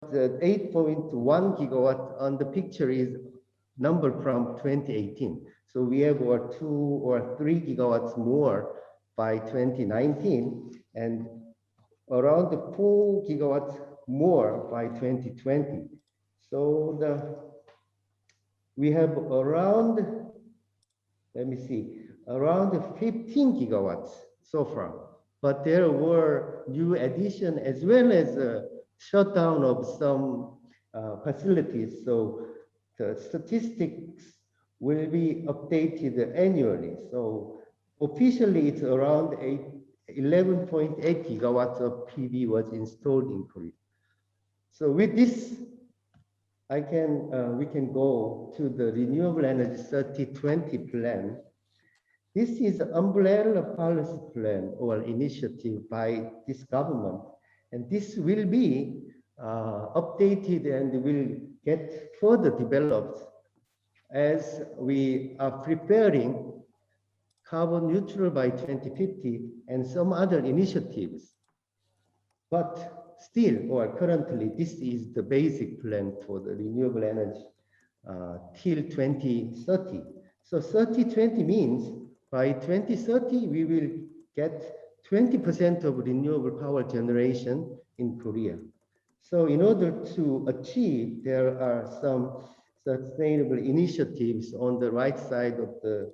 the 8.1 gigawatt on the picture is number from 2018. So we have 2 or 3 gigawatts more by 2019 and around 4 gigawatts more by 2020. So we have around, let me see, around 15 gigawatts so far. But there were new addition as well as a shutdown of some facilities. So the statistics will be updated annually. So officially it's around 11.8 gigawatts of PV was installed in Korea. So with this, we can go to the Renewable Energy 3020 plan. This is an umbrella policy plan or initiative by this government, and this will be updated and will get further developed as we are preparing carbon neutral by 2050 and some other initiatives. But still, or currently, this is the basic plan for the renewable energy till 2030. So 3020 means by 2030, we will get 20% of renewable power generation in Korea. So in order to achieve, there are some sustainable initiatives on the right side of the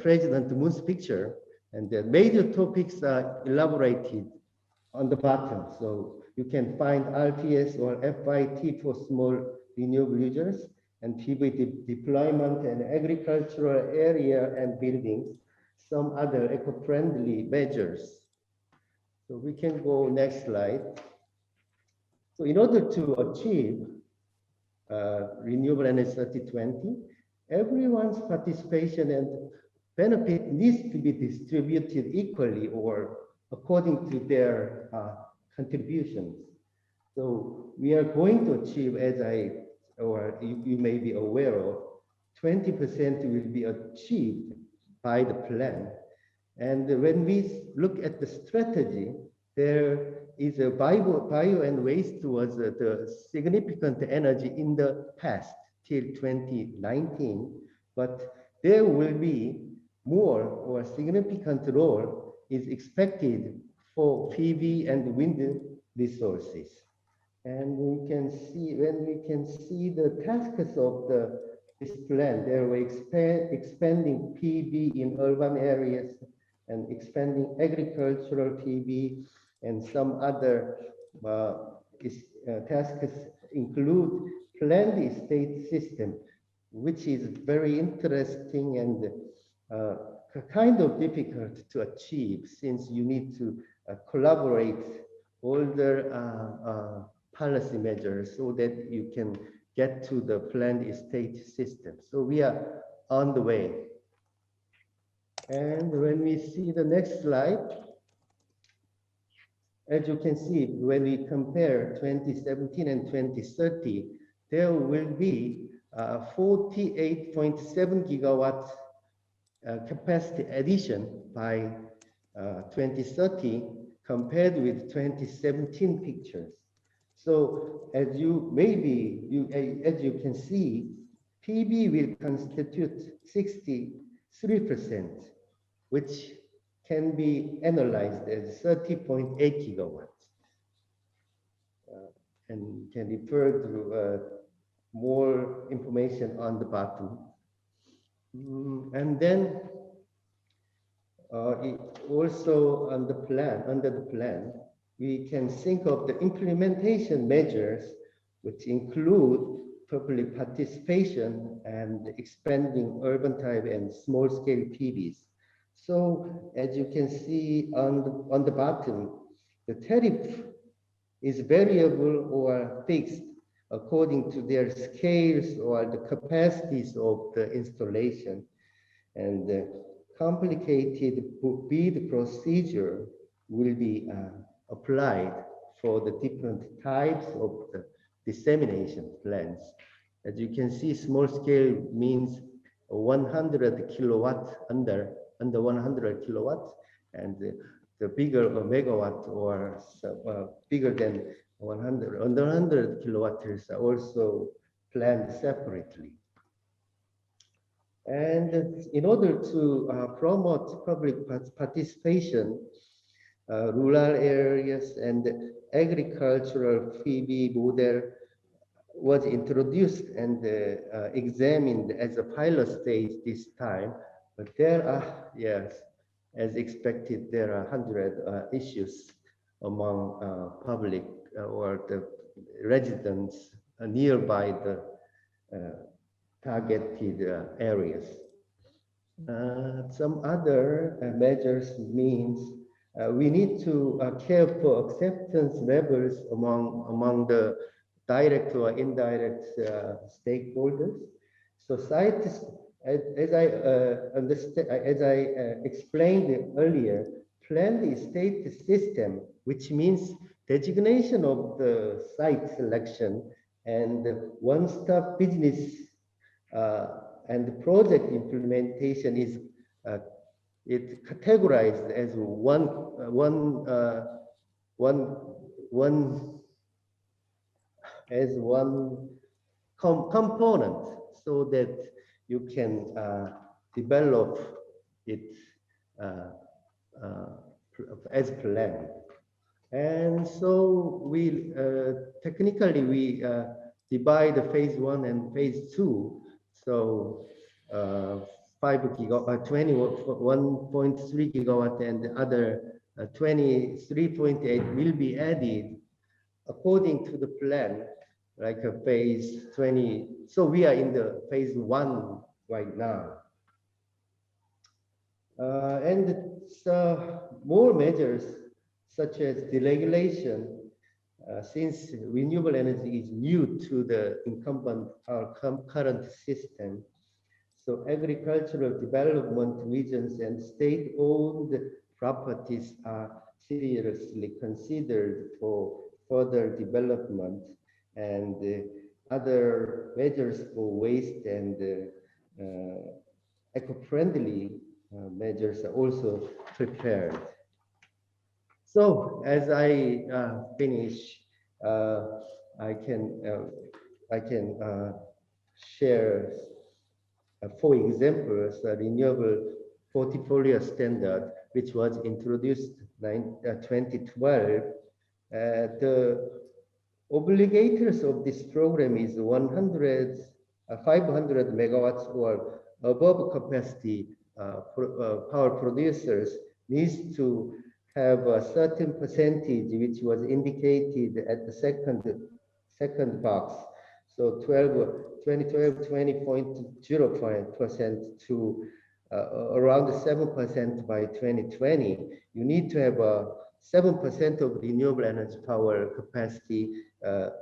President Moon's picture, and the major topics are elaborated on the bottom. So you can find RPS or FIT for small renewable users, and PV deployment and agricultural area and buildings, some other eco-friendly measures. So we can go next slide. So in order to achieve renewable energy 3020, everyone's participation and benefit needs to be distributed equally or according to their contributions. So we are going to achieve, as you may be aware of, 20% will be achieved by the plan. And when we look at the strategy, there is a bio and waste was the significant energy in the past till 2019, but there will be more or significant role is expected for PV and wind resources. And we can see, when we can see the tasks of this plan, there were expanding PV in urban areas and expanding agricultural PV, and some other tasks include planned estate system, which is very interesting and kind of difficult to achieve, since you need to collaborate all the policy measures so that you can get to the planned estate system. So we are on the way. And when we see the next slide, as you can see, when we compare 2017 and 2030, there will be 48.7 gigawatts capacity addition by 2030 compared with 2017 pictures. So as you can see, PV will constitute 63%, which can be analyzed as 30.8 gigawatts. And can refer to more information on the bottom. And then also on the plan, under the plan, we can think of the implementation measures, which include public participation and expanding urban type and small scale PVs. So as you can see on the bottom, the tariff is variable or fixed according to their scales or the capacities of the installation. And the complicated bid procedure will be applied for the different types of the dissemination plans. As you can see, small scale means 100 kilowatts, under 100 kilowatts, and the bigger megawatt or bigger than 100, under 100 kilowatts are also planned separately. And in order to promote public participation, rural areas and agricultural PV model was introduced and examined as a pilot stage this time. But there are, yes, as expected, there are 100 issues among public or the residents nearby the targeted areas. Some other measures means we need to care for acceptance levels among the direct or indirect stakeholders. Societies, as I understand, as I explained earlier, planned state system, which means designation of the site selection and one-stop business and the project implementation is it categorized as one component, so that you can develop it as planned. And so we technically we divide the phase 1 and phase 2. So 5 gigawatt, 21.3 gigawatt, and the other 23.8 will be added according to the plan, like a phase 20. So we are in the phase 1 right now. And more measures such as deregulation, since renewable energy is new to the incumbent current system. So agricultural development regions and state-owned properties are seriously considered for further development, and other measures for waste and eco-friendly measures are also prepared. So as I finish, I can share 4 examples: a renewable portfolio standard, which was introduced in 2012. The obligators of this program is 500 megawatts or above capacity power producers needs to have a certain percentage, which was indicated at the second box. So 2012, 20.05% to around 7% by 2020. You need to have a 7% of renewable energy power capacity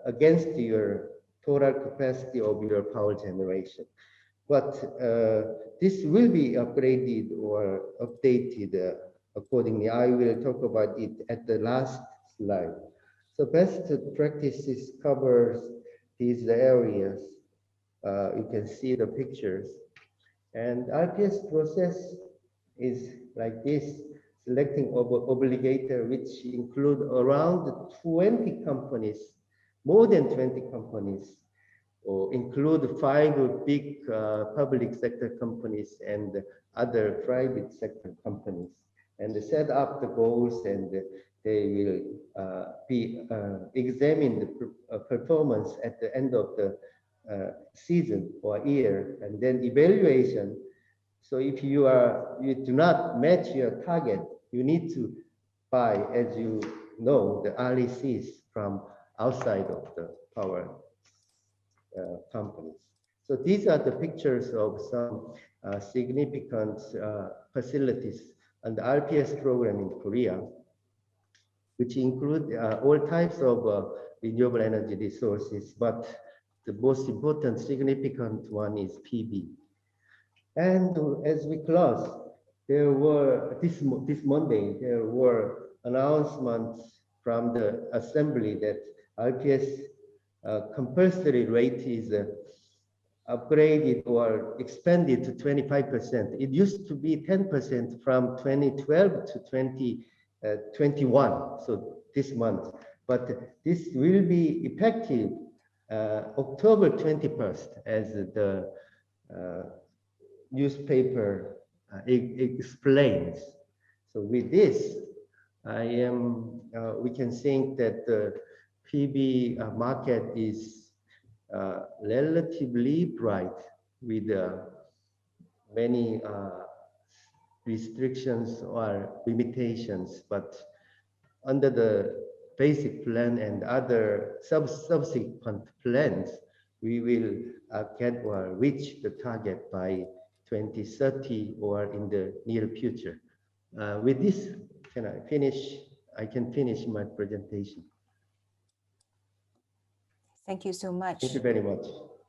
against your total capacity of your power generation. But this will be upgraded or updated accordingly. I will talk about it at the last slide. So best practices covers these areas. You can see the pictures. And RPS process is like this: selecting obligator, which include around 20 companies, more than 20 companies, or include 5 big public sector companies and other private sector companies, and set up the goals, and they will be examined performance at the end of the season or year, and then evaluation. So if you do not match your target, you need to buy, as you know, the RECs from outside of the power companies. So these are the pictures of some significant facilities and the RPS program in Korea, which include all types of renewable energy resources, but the most important significant one is PV. And as we close, there were this Monday, there were announcements from the assembly that RPS compulsory rate is upgraded or expanded to 25%. It used to be 10% from 2012 to 2018, 21, so this month. But this will be effective October 21st, as the newspaper explains. So with this, we can think that the PV market is relatively bright with many restrictions or limitations, but under the basic plan and other subsequent plans, we will get or reach the target by 2030 or in the near future. With this, can I finish? I can finish my presentation. Thank you so much. Thank you very much.